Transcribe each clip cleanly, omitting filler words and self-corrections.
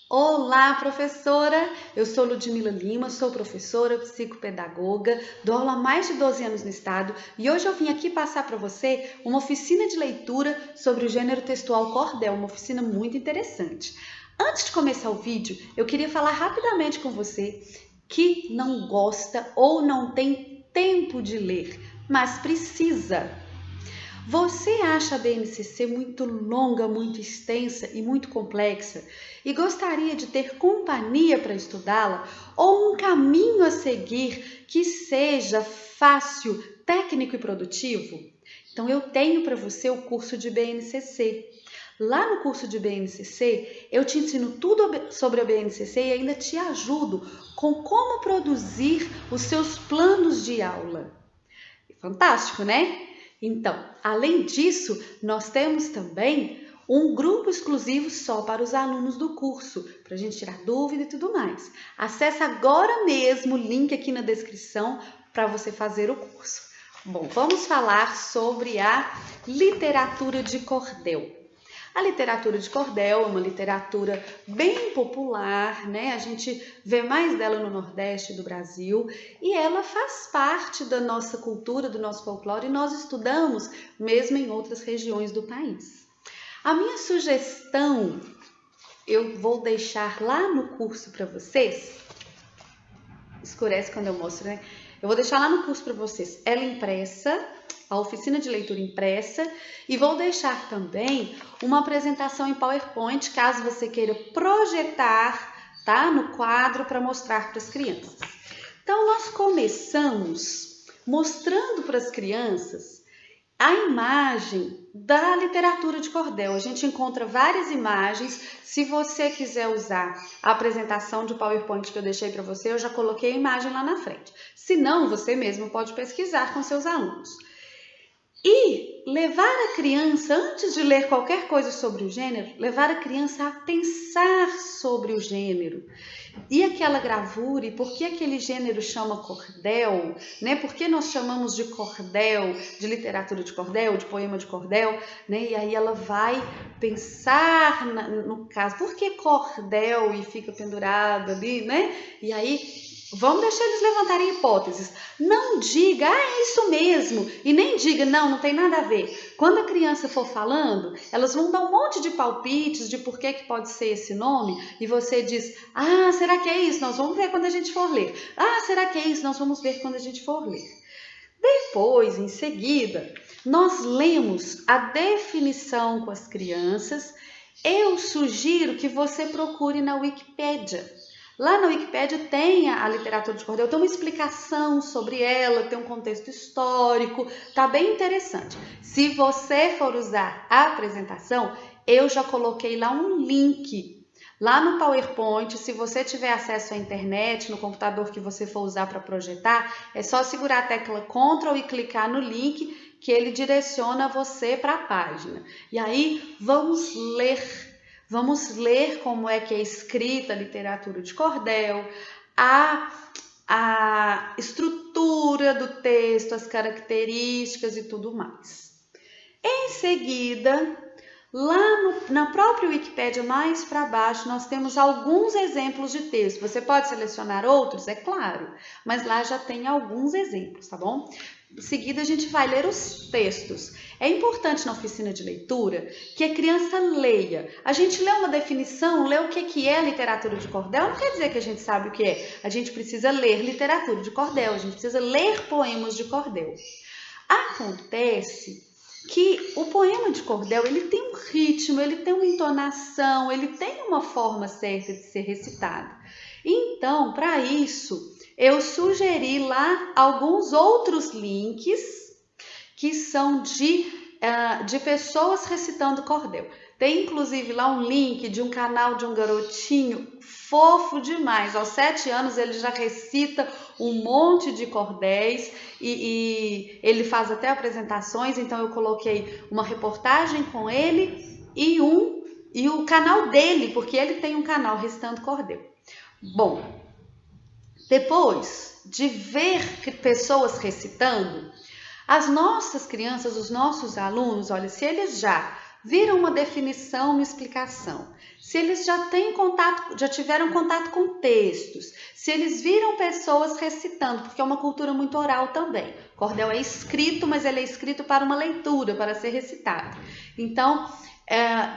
Olá, professora! Eu sou Ludmila Lima, sou professora, psicopedagoga, dou aula há mais de 12 anos no estado e hoje eu vim aqui passar para você uma oficina de leitura sobre o gênero textual cordel, uma oficina muito interessante. Antes de começar o vídeo, eu queria falar rapidamente com você que não gosta ou não tem tempo de ler, mas precisa. Você acha a BNCC muito longa, muito extensa e muito complexa e gostaria de ter companhia para estudá-la ou um caminho a seguir que seja fácil, técnico e produtivo? Então eu tenho para você o curso de BNCC. Lá no curso de BNCC, eu te ensino tudo sobre a BNCC e ainda te ajudo com como produzir os seus planos de aula. Fantástico, né? Então, além disso, nós temos também um grupo exclusivo só para os alunos do curso, para a gente tirar dúvida e tudo mais. Acesse agora mesmo o link aqui na descrição para você fazer o curso. Bom, vamos falar sobre a literatura de cordel. A literatura de cordel é uma literatura bem popular, né? A gente vê mais dela no Nordeste do Brasil e ela faz parte da nossa cultura, do nosso folclore e nós estudamos mesmo em outras regiões do país. A minha sugestão, eu vou deixar lá no curso para vocês, escurece quando eu mostro, né? Eu vou deixar lá no curso para vocês ela impressa, a oficina de leitura impressa, e vou deixar também uma apresentação em PowerPoint, caso você queira projetar, tá, no quadro para mostrar para as crianças. Então, nós começamos mostrando para as crianças a imagem da literatura de cordel. A gente encontra várias imagens. Se você quiser usar a apresentação de PowerPoint que eu deixei para você, eu já coloquei a imagem lá na frente. Se não, você mesmo pode pesquisar com seus alunos. E levar a criança, antes de ler qualquer coisa sobre o gênero, levar a criança a pensar sobre o gênero. E aquela gravura, e por que aquele gênero chama cordel, né? Por que nós chamamos de cordel, de literatura de cordel, de poema de cordel, né? E aí ela vai pensar no caso, por que cordel e fica pendurado ali, né? E aí vamos deixar eles levantarem hipóteses. Não diga, é isso mesmo. E nem diga, não tem nada a ver. Quando a criança for falando, elas vão dar um monte de palpites de por que pode ser esse nome. E você diz, será que é isso? Nós vamos ver quando a gente for ler. Será que é isso? Nós vamos ver quando a gente for ler. Depois, em seguida, nós lemos a definição com as crianças. Eu sugiro que você procure na Wikipédia. Lá na Wikipédia tem a literatura de cordel, tem uma explicação sobre ela, tem um contexto histórico, tá bem interessante. Se você for usar a apresentação, eu já coloquei lá um link, lá no PowerPoint. Se você tiver acesso à internet, no computador que você for usar para projetar, é só segurar a tecla Ctrl e clicar no link que ele direciona você para a página. E aí, vamos ler como é que é escrita a literatura de cordel, a estrutura do texto, as características e tudo mais. Em seguida, lá na própria Wikipédia, mais para baixo, nós temos alguns exemplos de texto. Você pode selecionar outros, é claro, mas lá já tem alguns exemplos, tá bom? Em seguida, a gente vai ler os textos. É importante na oficina de leitura que a criança leia. A gente lê uma definição, lê o que é literatura de cordel, não quer dizer que a gente sabe o que é. A gente precisa ler literatura de cordel, a gente precisa ler poemas de cordel. Acontece que o poema de cordel, ele tem um ritmo, ele tem uma entonação, ele tem uma forma certa de ser recitado. Então, para isso, eu sugeri lá alguns outros links que são de pessoas recitando cordel. Tem inclusive lá um link de um canal de um garotinho fofo demais. Aos 7 anos ele já recita um monte de cordéis e ele faz até apresentações. Então eu coloquei uma reportagem com ele e o canal dele, porque ele tem um canal recitando cordel. Bom, depois de ver pessoas recitando, as nossas crianças, os nossos alunos, olha, se eles já viram uma definição, uma explicação, se eles já têm contato, já tiveram contato com textos, se eles viram pessoas recitando, porque é uma cultura muito oral também. Cordel é escrito, mas ele é escrito para uma leitura, para ser recitado. Então,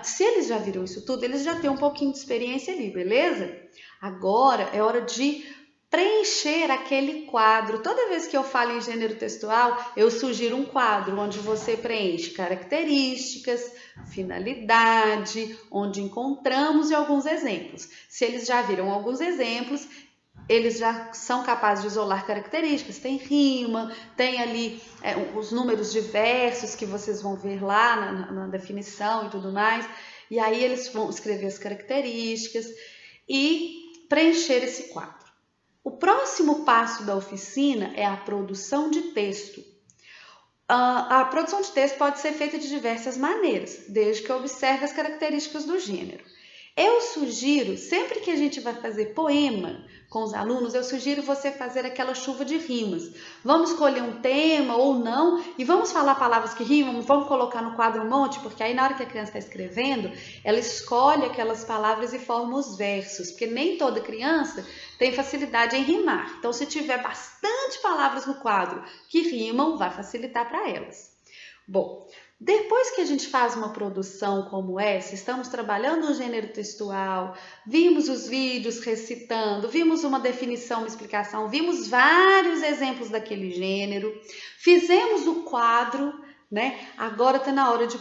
se eles já viram isso tudo, eles já têm um pouquinho de experiência ali, beleza? Agora é hora de preencher aquele quadro. Toda vez que eu falo em gênero textual, eu sugiro um quadro onde você preenche características, finalidade, onde encontramos e alguns exemplos. Se eles já viram alguns exemplos, eles já são capazes de isolar características, tem rima, tem ali os números diversos que vocês vão ver lá na definição e tudo mais, e aí eles vão escrever as características e preencher esse quadro. O próximo passo da oficina é a produção de texto. A produção de texto pode ser feita de diversas maneiras, desde que observe as características do gênero. Eu sugiro, sempre que a gente vai fazer poema com os alunos, eu sugiro você fazer aquela chuva de rimas. Vamos escolher um tema ou não e vamos falar palavras que rimam, vamos colocar no quadro um monte, porque aí na hora que a criança está escrevendo, ela escolhe aquelas palavras e forma os versos, porque nem toda criança tem facilidade em rimar. Então, se tiver bastante palavras no quadro que rimam, vai facilitar para elas. Bom, depois que a gente faz uma produção como essa, estamos trabalhando no gênero textual, vimos os vídeos recitando, vimos uma definição, uma explicação, vimos vários exemplos daquele gênero, fizemos o quadro, né? Agora está na hora de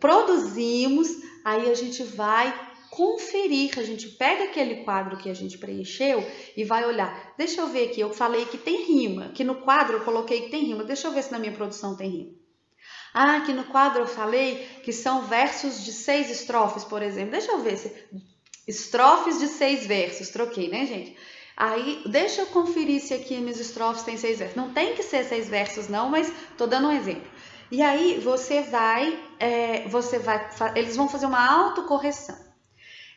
produzimos, aí a gente vai conferir, a gente pega aquele quadro que a gente preencheu e vai olhar. Deixa eu ver aqui, eu falei que tem rima, que no quadro eu coloquei que tem rima, deixa eu ver se na minha produção tem rima. Aqui no quadro eu falei que são versos de 6 estrofes, por exemplo. Deixa eu ver se... Estrofes de 6 versos. Troquei, né, gente? Aí, deixa eu conferir se aqui minhas estrofes têm 6 versos. Não tem que ser 6 versos, não, mas tô dando um exemplo. E aí, eles vão fazer uma autocorreção.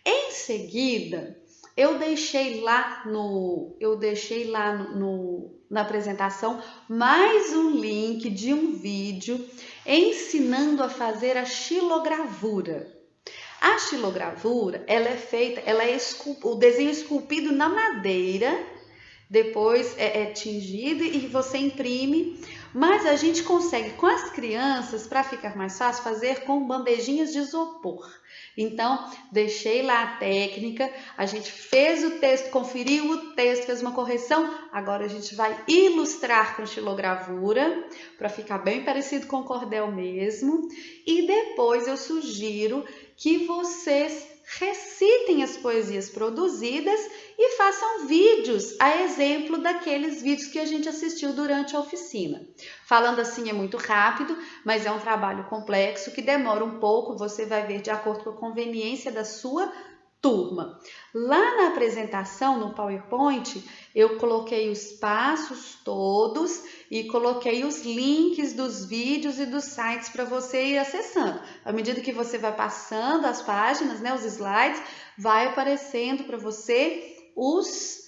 Em seguida, eu deixei lá na apresentação mais um link de um vídeo ensinando a fazer a xilogravura. A xilogravura, ela é o desenho esculpido na madeira, depois é tingido e você imprime, mas a gente consegue com as crianças, para ficar mais fácil, fazer com bandejinhas de isopor. Então, deixei lá a técnica, a gente fez o texto, conferiu o texto, fez uma correção, agora a gente vai ilustrar com xilogravura, para ficar bem parecido com o cordel mesmo, e depois eu sugiro que vocês recitem as poesias produzidas e façam vídeos, a exemplo daqueles vídeos que a gente assistiu durante a oficina. Falando assim é muito rápido, mas é um trabalho complexo que demora um pouco, você vai ver de acordo com a conveniência da sua turma. Lá na apresentação, no PowerPoint, eu coloquei os passos todos e coloquei os links dos vídeos e dos sites para você ir acessando. À medida que você vai passando as páginas, né, os slides, vai aparecendo para você os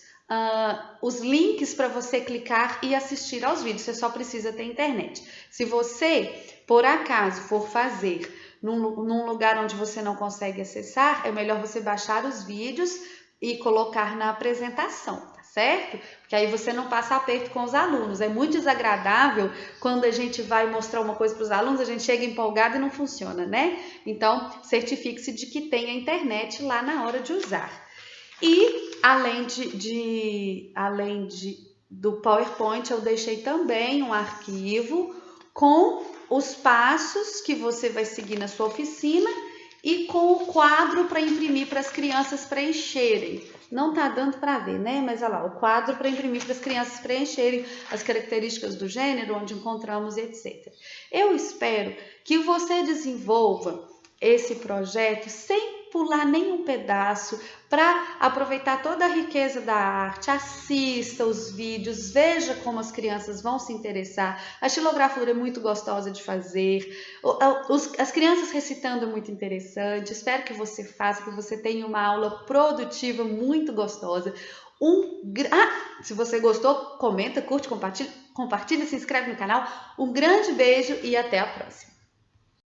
links para você clicar e assistir aos vídeos. Você só precisa ter internet. Se você, por acaso, for fazer num lugar onde você não consegue acessar, é melhor você baixar os vídeos e colocar na apresentação, tá certo? Porque aí você não passa aperto com os alunos. É muito desagradável quando a gente vai mostrar uma coisa para os alunos, a gente chega empolgado e não funciona, né? Então, certifique-se de que tem a internet lá na hora de usar. E, além do PowerPoint, eu deixei também um arquivo com os passos que você vai seguir na sua oficina e com o quadro para imprimir para as crianças preencherem. Não tá dando para ver, né? Mas olha lá, o quadro para imprimir para as crianças preencherem as características do gênero, onde encontramos, etc. Eu espero que você desenvolva esse projeto sem pular nenhum pedaço, para aproveitar toda a riqueza da arte. Assista os vídeos, veja como as crianças vão se interessar. A xilografura é muito gostosa de fazer, as crianças recitando é muito interessante. Espero que você faça, que você tenha uma aula produtiva muito gostosa. Se você gostou, comenta, curte, compartilha, se inscreve no canal. Um grande beijo e até a próxima.